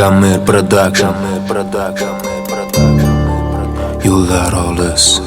Gamer Production. Yollar olis.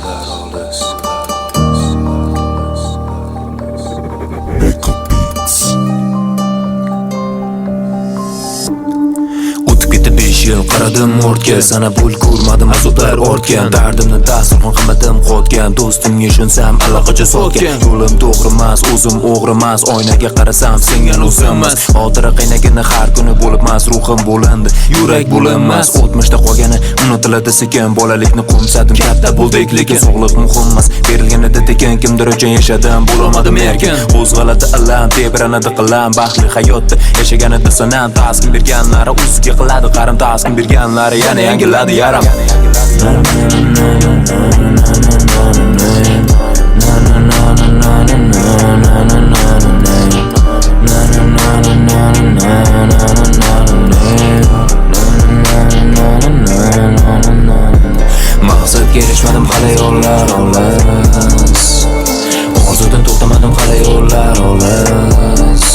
O'tib ketdi 5 yil, qaradim ortga, sana pul ko'rmadim, azoblar ortgan. Dardimni dasturxon qilmadim qotgan, do'stimga ishonsam allaqachon sotgan. Yo'lim to'g'ri emas, o'zim o'g'ri emas, oynaga qarasam sengan o'zimmas. Xotira qiynagani har kuni bo'libmas, ruhim bo'lindi, yurak bo'linmas. O'tmishda qolgani unutiladi sekin, bolalikni qo'msadim, katta bo'ldik, lekin sog'liq muhim emas. Berilganida tekin, kimdir uchun yashadim, bo'lolmadim erkin. Qo'zg'aladi illam, tebranadi qilam, baxtli hayotda yashaganida sanam, taskin berganlari o'ziga qiladi qarim, taskin berganlari yana yangiladi yaram. Maqsadga erishmadim hali yo'llar olis, orzudan to'xtamadim hali yo'llar olis,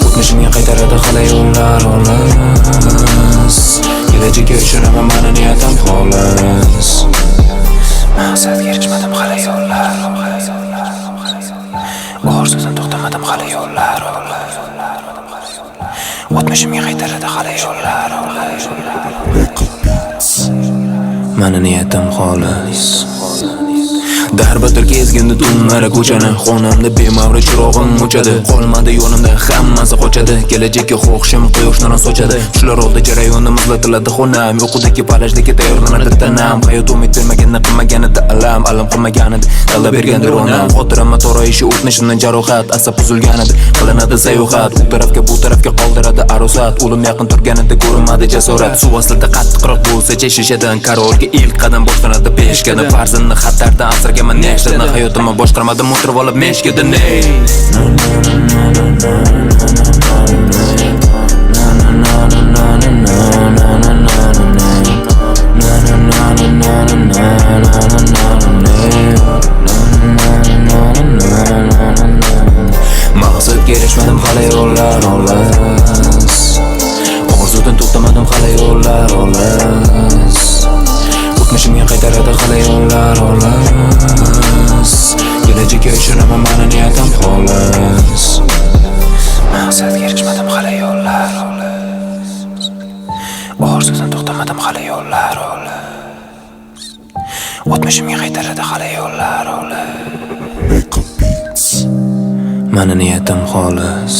o'tmishimga qaytaradi hali yo'llar olis, kelajakka ishonaman, mani niyatim xolis. Maqsadga erishmadim hali yo'llar olis, orzudan to'xtamadim hali yo'llar olis, o'tmishimga qaytaradi hali yo'llar olis, mani niyatim xolis. Darbadir kezgindi tunlari ko'chani, xonamda bemavri chirog'im o'chadi. Qolmadi yo'limda, hammasi qochadi, kelajakka xohishim quyosh nurini sochadi. Shular oldi jarayonda muzlatiladi xonam, yo'qudagi palajdagi tayyorlanadi tanam. Hayot umid bermaganini qilmaganida alam qilmaganida talab bergandir onam. Xotirama toroyishi o'tmishimdan jarohat, asab buzilganida qilinadi sayohat. U tarafga bu tarafga qoldiradi arosat, o'lim yaqin turganida ko'rinmadi jasorat. Suv aslida qattiqroq bo'lsa-chi shishadan, qarorga ilk qadam boshlanadi peshgada. Farzandni xatardan asragan Nashlarni hayotimni boshqarmadim, o'tirib olib meshkada maqsadga erishmadim hali yo'llar olis, orzudan to'xtamadim hali yo'llar olis, o'tmishimga qaytaradi hali yo'llar olis, kelajakka ishonaman, mani niyatim xolis. Maqsadga erishmadim hali yo'llar olis, orzudan to'xtamadim hali yo'llar olis, o'tmishimga qaytaradi hali yo'llar olis, mani niyatim xolis.